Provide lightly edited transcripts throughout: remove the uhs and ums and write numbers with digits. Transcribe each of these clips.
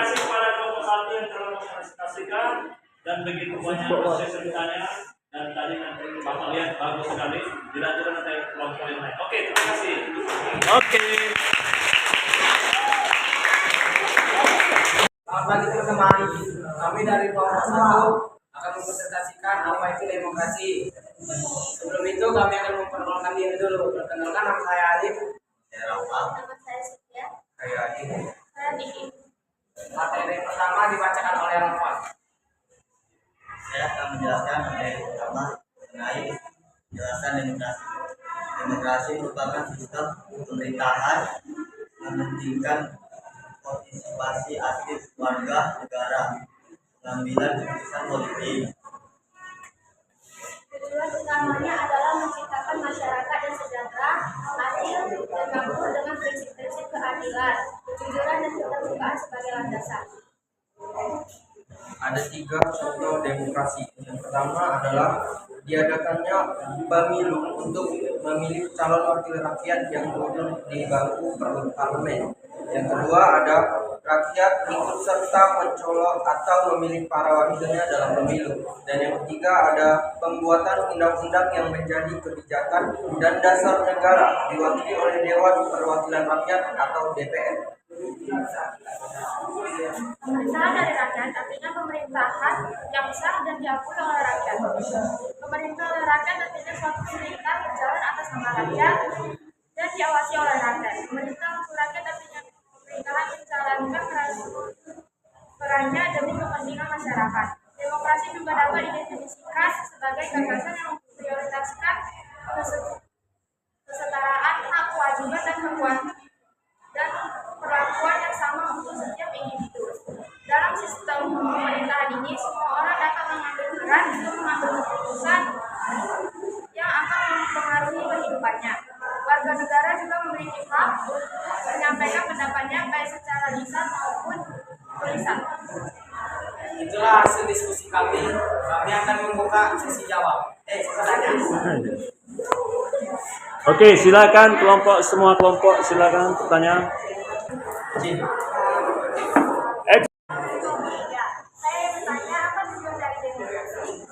kasih kepada kelompok satu yang telah mempresentasikan dan begitu banyak proses ceritanya dan tadi nanti Bapak lihat bagus sekali. Dilanjutkan nanti kelompok yang lain. Oke, terima kasih. Oke. Selamat pagi teman-teman. Kami dari kelompok 1 akan mempresentasikan apa itu demokrasi. Sebelum itu kami akan memperkenalkan diri dulu. Perkenalkan, nama saya Alif. Saya Rafa. Nama saya Sofia. Saya Adi. Saya Diki. Materi pertama dibacakan oleh Rafa. Saya akan menjelaskan materi pertama mengenai penjelasan demokrasi. Demokrasi merupakan sistem pemerintahan mementingkan partisipasi aktif warga negara pengambilan keputusan politik. Tujuan utamanya adalah menciptakan masyarakat yang sejahtera, adil, dan makmur dengan prinsip-prinsip keadilan, kejujuran, dan keterbukaan sebagai landasan. Ada 3 contoh demokrasi. Yang pertama adalah diadakannya pemilu untuk memilih calon wakil rakyat yang duduk di bangku parlemen. Yang kedua ada rakyat ikut serta mencolok atau memilih para wakilnya dalam pemilu. Dan yang ketiga ada pembuatan undang-undang yang menjadi kebijakan dan dasar negara diwakili oleh Dewan Perwakilan Rakyat atau DPR. Pemerintahan dari rakyat artinya pemerintahan yang sah dan diakui oleh rakyat. Pemerintah oleh rakyat artinya suatu pemerintah berjalan atas nama rakyat dan diawasi oleh rakyat. Pemerintah untuk rakyat artinya pemerintahan menjalankan perannya demi kepentingan masyarakat. Demokrasi juga dapat didefinisikan sebagai gagasan yang memprioritaskan kesetaraan, hak, kewajiban, dan perlakuan yang sama untuk setiap individu. Dalam sistem pemerintahan ini, semua orang dapat mengambil peran untuk mengambil keputusan yang akan mempengaruhi kehidupannya. Warga negara juga memiliki hak untuk menyampaikan pendapatnya baik secara lisan maupun tulisan. Itulah hasil diskusi kami. Kami akan membuka sesi jawab. Tanya. Oke, silakan semua kelompok silakan pertanyaan. Saya bertanya, apa tujuan dari demokrasi?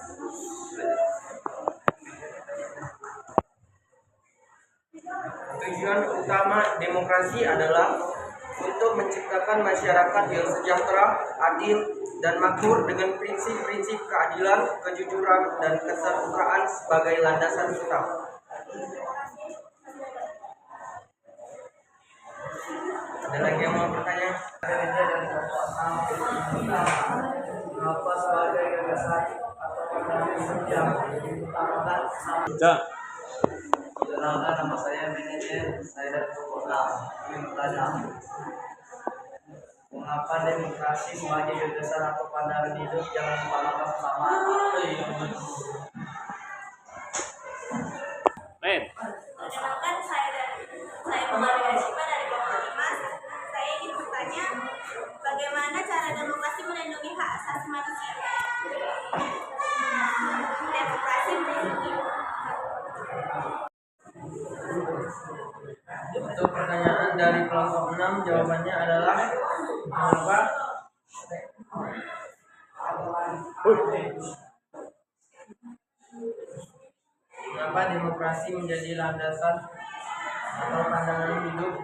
Tujuan utama demokrasi adalah untuk menciptakan masyarakat yang sejahtera, adil, dan makmur dengan prinsip-prinsip keadilan, kejujuran, dan keterbukaan sebagai landasan utama. Ada lagi yang mau bertanya? Apa sebagai gagasan atau pandangan yang diutamakan? Perkenalkan, nama saya manajer. Saya dari kelompok 6. Kami bertanya, mengapa demokrasi sebagai gagasan atau pandangan hidup yang diutamakan bersama? Perkenalkan, saya Maria Shiva dari kelompok 5. Saya ingin bertanya, bagaimana cara demokrasi melindungi hak asasi manusia? Demokrasi melindungi. Untuk pertanyaan dari kelompok 6, jawabannya adalah mengapa demokrasi menjadi landasan atau pandangan hidup.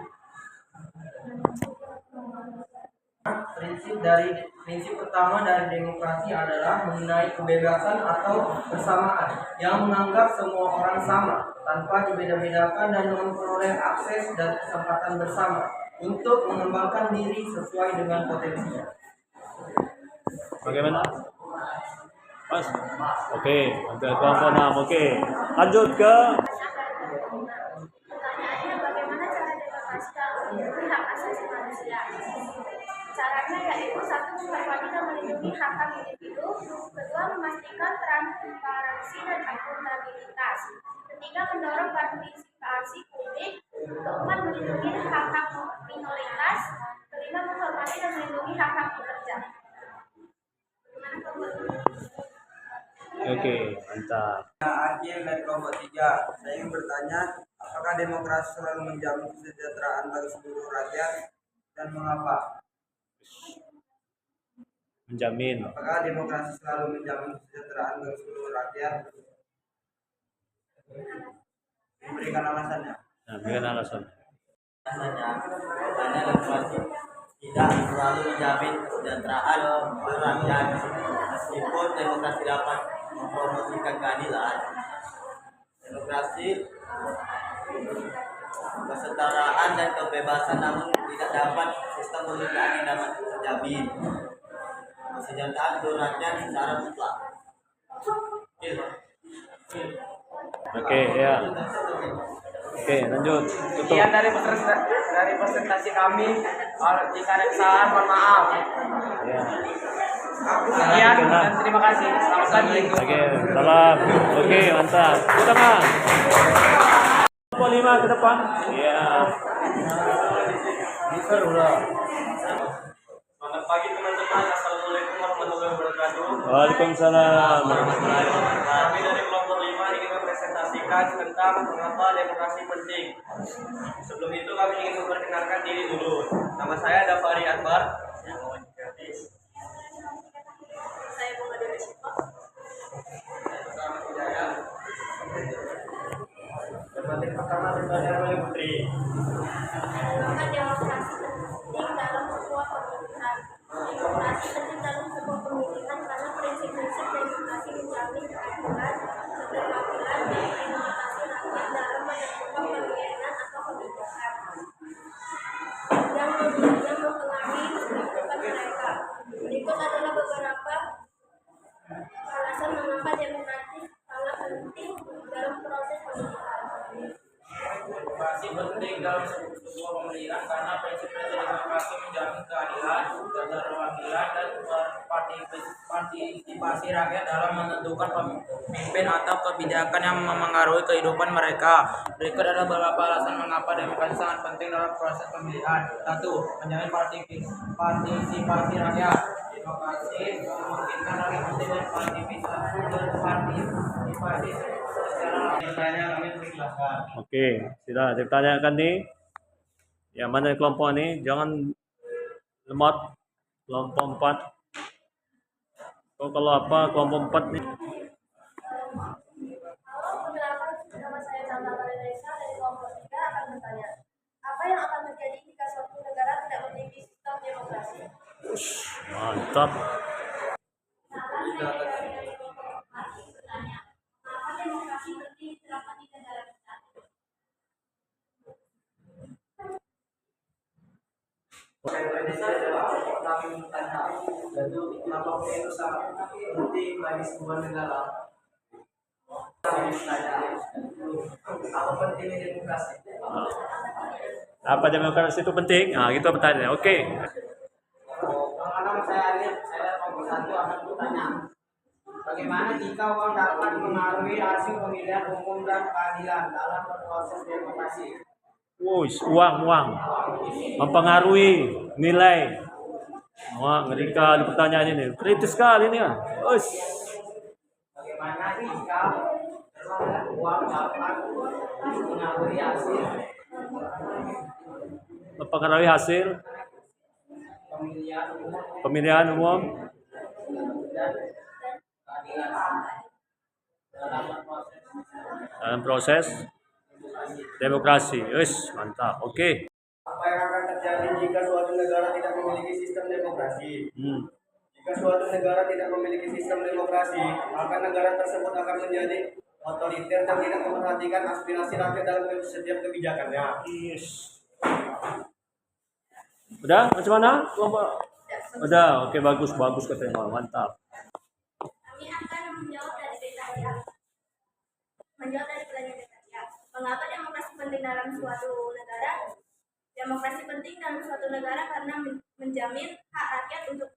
Prinsip utama dari demokrasi adalah mengenai kebebasan atau kesamaan yang menganggap semua orang sama tanpa dibeda-bedakan dan memperoleh akses dan kesempatan bersama untuk mengembangkan diri sesuai dengan potensinya. Bagaimana? Mas? Oke, untuk kelompok 6. Oke. Lanjut ke Pertanyaannya, bagaimana cara demokrasi dalam melindungi hak asasi manusia? Caranya yaitu 1. Menghormati dan melindungi hak-hak individu. 2. Memastikan transparansi dan akuntabilitas. 3. Mendorong partisipasi publik. 4. Melindungi hak-hak minoritas. 5. Menghormati dan melindungi hak-hak pekerja. Bagaimana kelompok? Oke, mantap. Akil dari kelompok 3. Saya ingin bertanya, apakah demokrasi selalu menjamin kesejahteraan bagi seluruh rakyat dan mengapa? menjamin. Apakah demokrasi selalu menjamin kesejahteraan bagi seluruh rakyat? Berikan alasannya. Nah, berikan alasan. Rasanya, karena demokrasi tidak selalu menjamin kesejahteraan rakyat. Meskipun demokrasi dapat mempromosikan keadilan, demokrasi kesetaraan dan kebebasan, namun tidak dapat sistem pemerintahan yang dapat menjamin kesejahteraan seluruh rakyat secara mutlak. Oke, ya. Oke, lanjut. Tutup. Sekian dari presentasi kami. Jika ada kesalahan, mohon maaf. Ya. Sekian dan terima kasih. Selamat pagi. Oke, salam. Oke, mantap. Tepuk tangan. 5 ke depan. Iya. Selamat pagi teman-teman. Assalamualaikum warahmatullahi wabarakatuh. Waalaikumsalam. Kami dari kelompok 5 ingin mempresentasikan tentang mengapa demokrasi penting. Sebelum itu kami ingin memperkenalkan diri dulu. Nama saya Davari Akbar. Saya Bunga Dewi Syifa. Debat pertama dibacakan oleh Putri. Mengapa demokrasi penting dalam sebuah pemerintahan? Demokrasi penting dalam sebuah pemerintahan karena prinsip-prinsip demokrasi menjamin keadilan, keterwakilan, dan imunitas rakyat dalam menentukan pilihan atau kebijakan yang mempengaruhi kehidupan mereka. Berikut adalah beberapa alasan mengapa demokrasi sangat penting dalam proses pemerintahan. Demokrasi penting dalam sebuah pemerintahan karena prinsip-prinsip demokrasi menjamin keadilan, keterwakilan, dan partisipasi rakyat dalam menentukan pemimpin atau kebijakan yang memengaruhi kehidupan mereka. Berikut adalah beberapa alasan mengapa demokrasi sangat penting dalam proses pemilihan. 1. Menjamin partisipasi rakyat. Demokrasi memungkinkan rakyat untuk berpartisipasi secara bertanya kami persilahkan. Oke, sudah ditanyakan nih. Yang mana kelompok ini? Jangan lemot. Kelompok 4. Oh, kalau apa kelompok 4 nih? Nama saya Chandra Marinesa dari kelompok 3 akan bertanya, apa yang akan terjadi jika suatu negara tidak memiliki sistem demokrasi? Mantap. Mengapa demokrasi penting diterapkan di negara kita? Kami bertanya, yaitu kenapa itu sangat penting bagi sebuah negara? Kami bertanya, apa pentingnya demokrasi? Apa demokrasi itu penting? Nah, gitu pertanyaannya. Oke. Nama saya Alif, saya kelompok 1 akan bertanya, bagaimana jika uang dapat mengaruhi hasil pemilihan umum dan keadilan dalam proses demokrasi? Uang mempengaruhi nilai. Wah, ngeri kali pertanyaan ini. Kritis sekali ini ya. Bagaimana jika uang dapat mengaruhi hasil Mempengaruhi hasil pemilihan umum pemilihan umum dan keadilan dalam proses demokrasi. Mantap. Oke. Apa yang akan terjadi jika suatu negara tidak memiliki sistem demokrasi? Jika suatu negara tidak memiliki sistem demokrasi, maka negara tersebut akan menjadi otoriter dan tidak memperhatikan aspirasi rakyat dalam setiap kebijakannya. Udah? Macam mana? Udah. Oke, bagus katanya. Mantap. Kami akan menjawab dari pertanyaan. Mengapa demokrasi penting dalam suatu negara? Demokrasi penting dalam suatu negara karena menjamin hak rakyat untuk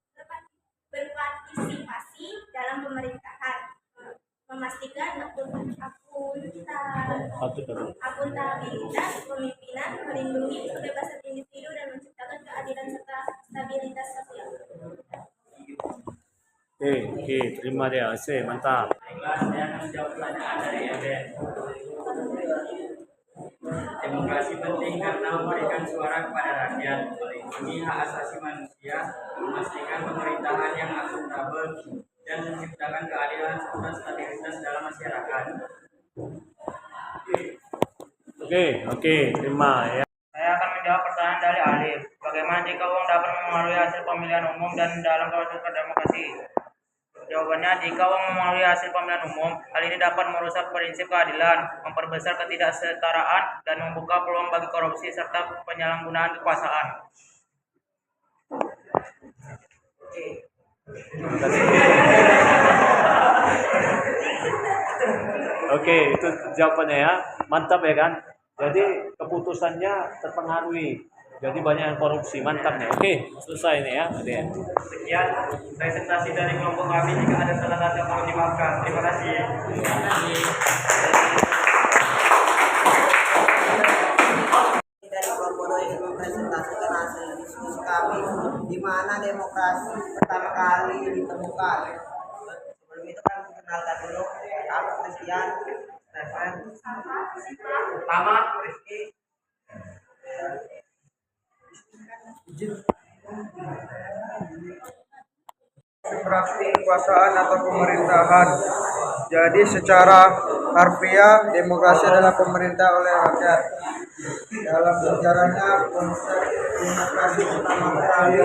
berpartisipasi dalam pemerintahan, memastikan akuntabilitas pemimpinan, melindungi kebebasan individu dan menciptakan keadilan serta stabilitas sosial. Oke, terima dia. Mantap. Saya akan menjawab pertanyaan dari Eden. Demokrasi penting karena memberikan suara kepada rakyat, melindungi hak asasi manusia, memastikan pemerintahan yang akuntabel dan menciptakan keadilan serta stabilitas dalam masyarakat. Oke, terima ya. Saya akan menjawab pertanyaan dari Alif. Bagaimana jika uang dapat mempengaruhi hasil pemilihan umum dan dalam proses berdemokrasi? Jawabannya, jika uang mempengaruhi hasil pemilihan umum, hal ini dapat merusak prinsip keadilan, memperbesar ketidaksetaraan, dan membuka peluang bagi korupsi serta penyalahgunaan kekuasaan. Oke, itu jawabannya ya. Mantap ya kan? Jadi keputusannya terpengaruhi. Jadi banyak yang korupsi. Mantap nih. Oke, selesai nih ya. Sekian presentasi dari kelompok kami. Jika ada salah kata mohon dimaafkan. Terima kasih. Dari kelompok doi ingin mempresentasikan hasil diskusi kami di mana demokrasi pertama kali ditemukan. Sebelum itu kan kenalkan dulu aku Christian, Stephen, Tama. Rizky. Praktik kekuasaan atau pemerintahan. Jadi secara harfiah demokrasi adalah pemerintah oleh rakyat. Dalam sejarahnya konsep demokrasi pertama kali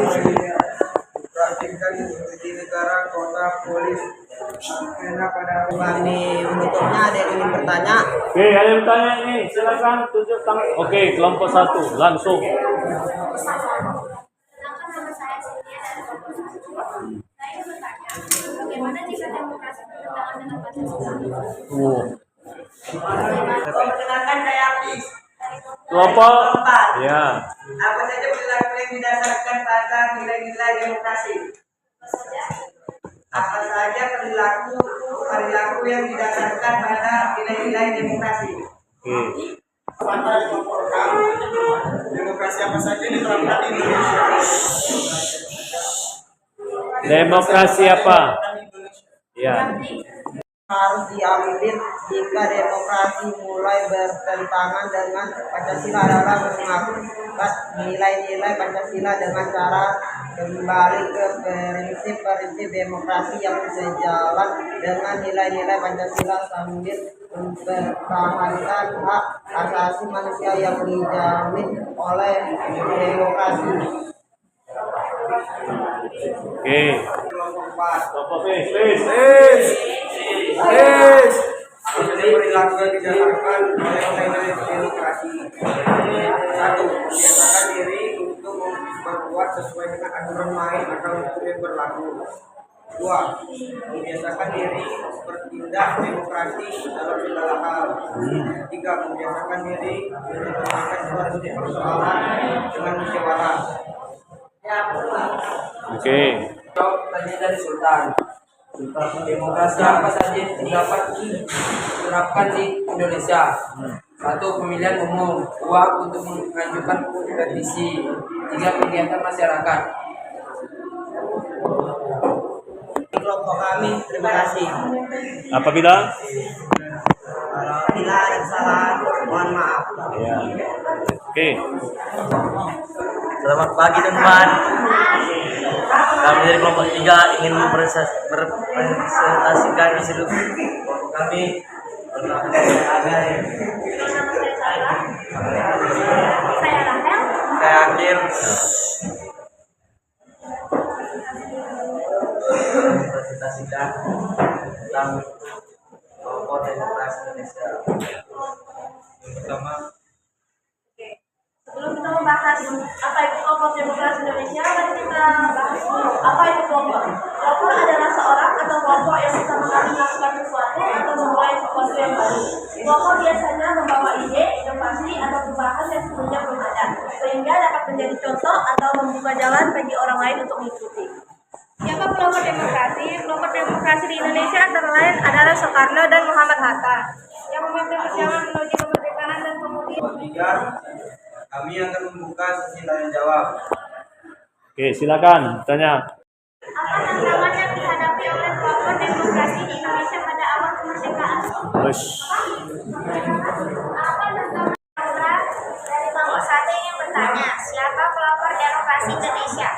dipraktikkan di negara kota polis Athena pada Ini untuknya ada yang ingin bertanya. Oke, ada yang bertanya ini. Silakan tunjuk tangan. Oke, kelompok 1 langsung. Perkenalkan, nama saya Cynthia dari kelompok 1. Saya ingin bertanya, bagaimana jika demokrasi bertentangan dengan Pancasila? Perkenalkan saya Apis. Kelompok ya. Apa saja perilaku yang didasarkan pada nilai-nilai demokrasi? Apa saja perilaku yang didasarkan pada nilai-nilai demokrasi? Oke. Demokrasi apa saja yang diterapkan di Indonesia? Demokrasi apa? Ya. Harus diambil jika demokrasi mulai bertentangan dengan Pancasila adalah mengangkat nilai-nilai Pancasila dengan cara kembali ke prinsip-prinsip demokrasi yang sejalan dengan nilai-nilai Pancasila sambil mempertahankan hak asasi manusia yang dijamin oleh demokrasi. Oke. Kelompok please. Jadi perilaku yang didasarkan oleh nilai demokrasi. 1. Membiasakan diri untuk berbuat sesuai dengan aturan main atau hukum yang berlaku. 2. Membiasakan diri bertindak demokrasi dalam segala hal. 3. Membiasakan diri menyelesaikan suatu persoalan dengan musyawarah. Oke. Pertanyaan dari Sultan. Demokrasi apa saja yang dapat diterapkan di Indonesia? 1. Pemilihan umum, hak untuk mengajukan petisi. 3. Kegiatan masyarakat. Kelompok kami, terima kasih. Apabila Bila ada kesalahan, mohon maaf. ya. Oke. Selamat pagi teman. Kami dari kelompok 3 ingin mempresentasikan isi kami. Nama saya Sarah. Saya Rahel. Saya Akil. Presentasikan tentang kelompok demokrasi Indonesia. Yang pertama, Sebelum kita membahas apa itu kelompok demokrasi Indonesia, mari kita bahas dulu apa itu kelompok. Kelompok adalah seorang atau kelompok yang pertama kali melakukan sesuatu atau memulai sesuatu yang baru. Kelompok biasanya membawa ide, inovasi, atau perubahan yang sebelumnya belum ada, sehingga dapat menjadi contoh atau membuka jalan bagi orang lain untuk mengikuti. Siapa kelompok demokrasi? Kelompok demokrasi di Indonesia antara lain adalah Soekarno dan Muhammad Hatta yang memimpin perjuangan menuju kemerdekaan dan kemudian 3. Kami akan membuka sesi tanya jawab. Oke, silakan tanya. apa tantangan yang dihadapi oleh kelompok demokrasi di Indonesia pada awal kemerdekaan? Terus. Apa tantangan dari kelompok satu ingin bertanya, siapa kelompok demokrasi Indonesia?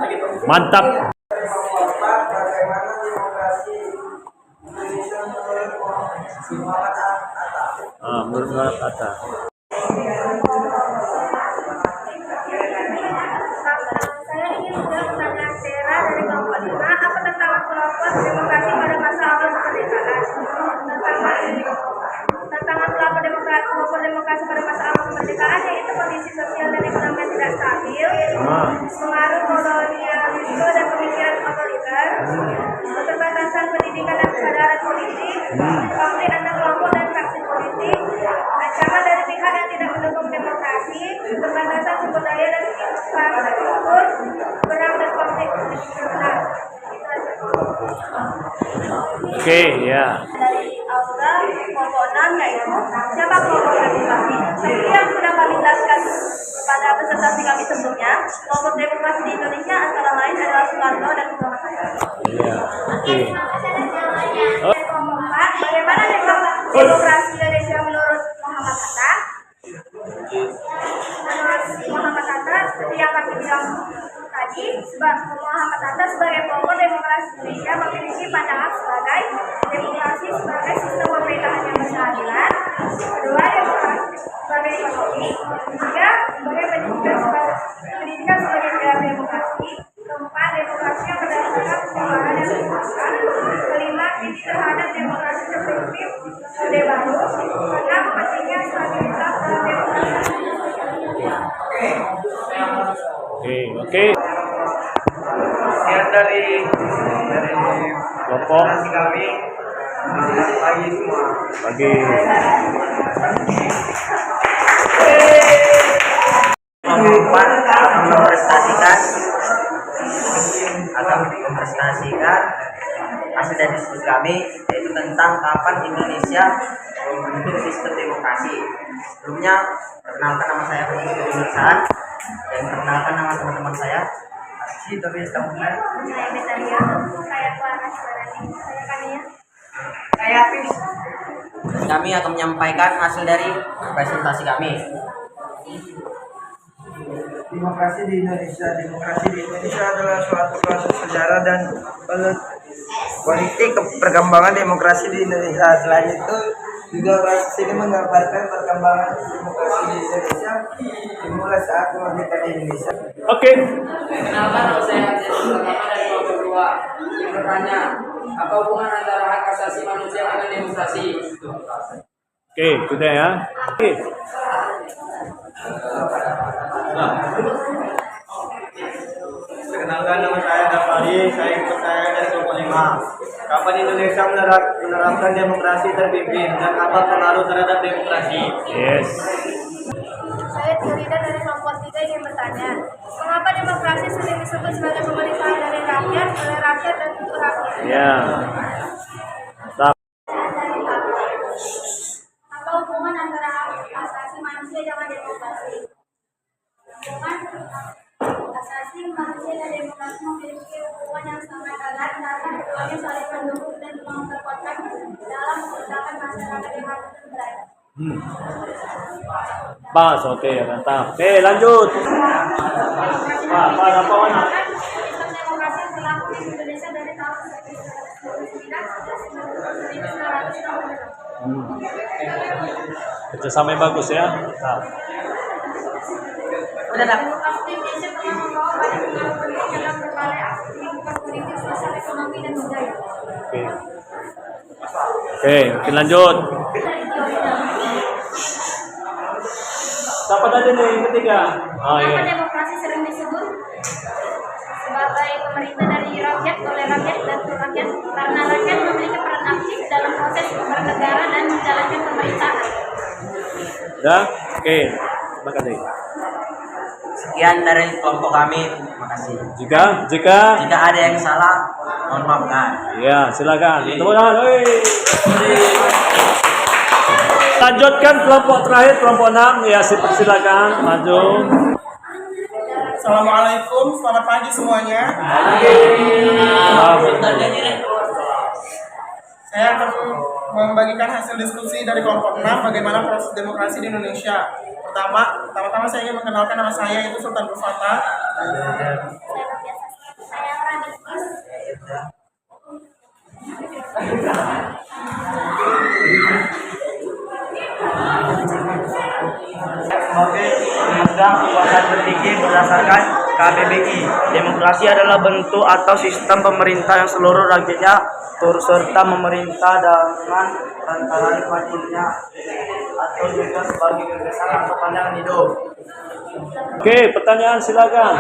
Mantap. Bapak, bagaimana demokrasi Indonesia menurut Muhammad Atta? Menurut Muhammad Atta. Saya ingin juga pertanyaan Tera dari kelompok 5, apa tentang pelopor demokrasi pada masa awal kemerdekaan? Tantangan pelopor demokrasi pada masa awal kemerdekaan yaitu kondisi sosial dan ekonomi yang tidak stabil, pengaruh kolonialisme dan pemikiran otoriter, keterbatasan pendidikan dan kesadaran politik, konflik antar kelompok dan faksi politik, ancaman dari pihak yang tidak mendukung demokrasi, keterbatasan sumber daya dan infrastruktur, perang dan konflik internasional. Oke, ya. Dari aula kelompok 6 yaitu siapa kelompok demokrasi. Seperti yang sudah kami jelaskan pada presentasi kami sebelumnya, kelompok demokrasi di Indonesia antara lain adalah Soekarno dan Muhammad Hatta. Iya. Oke. Kelompok 4, bagaimana demokrasi Indonesia menurut Muhammad Hatta? Menurut Muhammad Hatta, seperti yang kami bilang tadi, sebab Muhammad Hatta sebagai pelopor demokrasi Indonesia memiliki pandangan sebagai demokrasi sebagai sistem pemerintahan yang berkeadilan, kedua demokrasi sebagai ekonomi, ketiga sebagai pendidikan sebagai pilar demokrasi, keempat demokrasi yang berdasarkan keseimbangan dan kebebasan, kelima kritik terhadap demokrasi tertutup orde baru, enam pentingnya stabilitas dalam demokrasi. Oke. Sekian dari Kelompok kami. Selamat pagi semua. bagi Kelompok 4 mempresentasikan hasil dari diskusi kami, yaitu tentang kapan Indonesia membentuk sistem demokrasi. Sebelumnya, perkenalkan nama saya Fadil Nursaan dan perkenalkan nama teman-teman saya. Tapi Saya Betaria, saya Clara Suarani, saya Kania. Saya Fis. Kami akan menyampaikan hasil dari presentasi kami. Demokrasi di Indonesia adalah suatu proses sejarah dan politik perkembangan demokrasi di Indonesia. Selain itu, juga proses ini menggambarkan perkembangan demokrasi di Indonesia dimulai saat kemerdekaan Indonesia. Oke. Kenalkan nama saya pertama dari kelompok 2. Yang bertanya, apa hubungan antara hak asasi manusia dengan demokrasi? Oke, sudah ya. Oke. Perkenalkan nama saya Dafari, saya ikut saya dari kelompok 5. Kapan Indonesia menerapkan demokrasi terpimpin dan apa pengaruh terhadap demokrasi? Yes. Saya Turida dari kelompok 3 ingin bertanya, mengapa demokrasi sering disebut sebagai pemerintahan dari rakyat, oleh rakyat dan untuk rakyat? Ya. Mantap. Apa hubungan antara hak asasi manusia dengan demokrasi? Hubungan asasi manusia dan demokrasi memiliki hubungan yang sangat erat karena keduanya saling mendukung dan memperkuatkan dalam menciptakan masyarakat yang adil dan beradab. Pas, oke, mantap. Oke, lanjut. Apa mana? Sistem demokrasi yang berlaku di Indonesia dari tahun 1960. Kerjasama yang bagus ya. Mantap. Demokrasi di Indonesia telah membawa banyak pengaruh penting dalam berbagai aspek kehidupan politik, sosial, ekonomi, dan budaya. Oke. Oke, mungkin lanjut. Siapa tadi nih yang ketiga? Oh Mengapa iya. demokrasi sering disebut sebagai pemerintah dari rakyat, oleh rakyat, dan untuk rakyat? Karena rakyat memiliki peran aktif dalam proses bernegara dan menjalankan pemerintahan. Udah? Oke. Terima kasih. Sekian dari kelompok kami. Terima kasih. Jika Jika ada yang salah, mohon maafkan. ya, silakan. Tepuk tangan. Woi. Lanjutkan kelompok terakhir, kelompok 6. Ya, silakan maju. Assalamualaikum, selamat pagi semuanya. Saya akan membagikan hasil diskusi dari kelompok 6 bagaimana proses demokrasi di Indonesia. Pertama-tama saya ingin mengenalkan nama saya, yaitu Sultan Rufata. diuji berdasarkan KBBI. Demokrasi adalah bentuk atau sistem pemerintah yang seluruh rakyatnya turut serta memerintah dengan antara wakilnya atau juga sebagai gagasan atau pandangan hidup. Oke, pertanyaan silakan.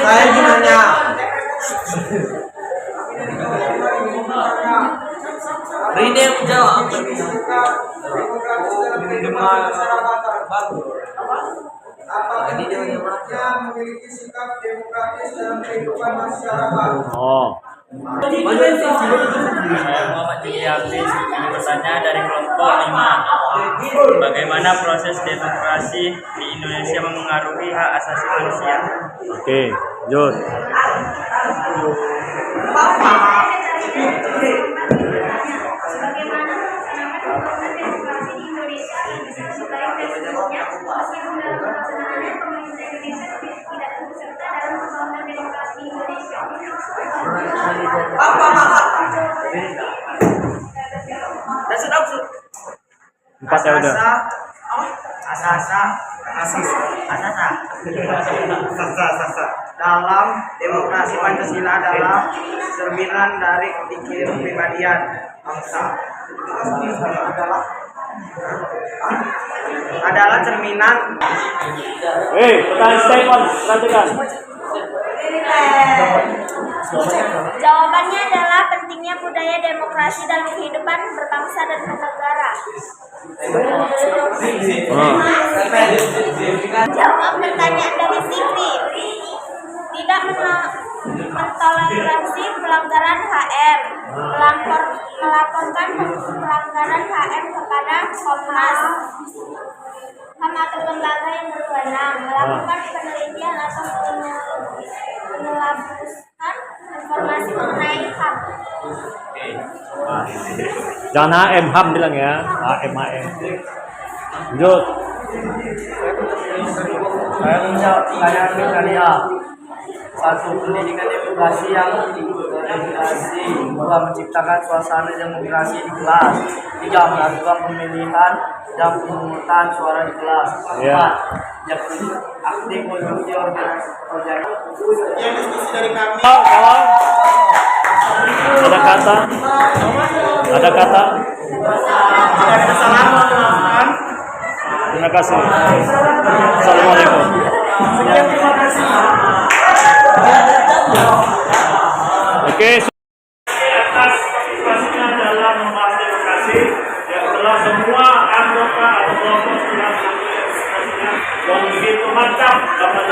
Saya ingin nanya. Ini yang menjawab. Apakah dirinya memiliki sikap demokratis dalam kehidupan masyarakat? Oh, Saya Muhammad Juli Hafiz. Ini pertanyaan dari kelompok 5. Bagaimana proses demokrasi di Indonesia memengaruhi hak asasi manusia? oke, lanjut. Bagaimana melaksanakan pembangunan demokrasi di Indonesia sebaik dan sebelumnya, meskipun dalam pelaksanaannya pemerintah Indonesia tidak turut serta dalam pembangunan demokrasi di Indonesia. Empat ya udah. Dalam demokrasi Pancasila adalah cerminan dari kepribadian bangsa. Adalah cerminan Pertanyaan Stefan, lanjutkan. Jawabannya adalah pentingnya budaya demokrasi dalam kehidupan berbangsa dan bernegara. Jawab pertanyaan dari Fikri. Tidak mentoleransi pelanggaran HM, melaporkan pelanggaran HM kepada Komnas HAM atau lembaga yang berwenang, melakukan penelitian atau menyelapuskan informasi mengenai HAM. Jangan HM, HAM bilang ya. HM. Lanjut. Saya menjawab pertanyaan Mekaria. 1. Pendidikan demokrasi yang terintegrasi. 2. Menciptakan suasana demokrasi di kelas. 3. Melakukan pemilihan dan pemungutan suara di kelas. 4. Aktif mengikuti organisasi. Yang diskusi dari kami. Kawan. Ada kata? Jika ada kesalahan mohon dimaafkan. Terima kasih. Assalamualaikum. Sekian, terima kasih. Oke, atas partisipasinya dalam membahas demokrasi yang telah semua anggota atau kelompok sudah melakukan partisipasinya dan begitu mantap dapat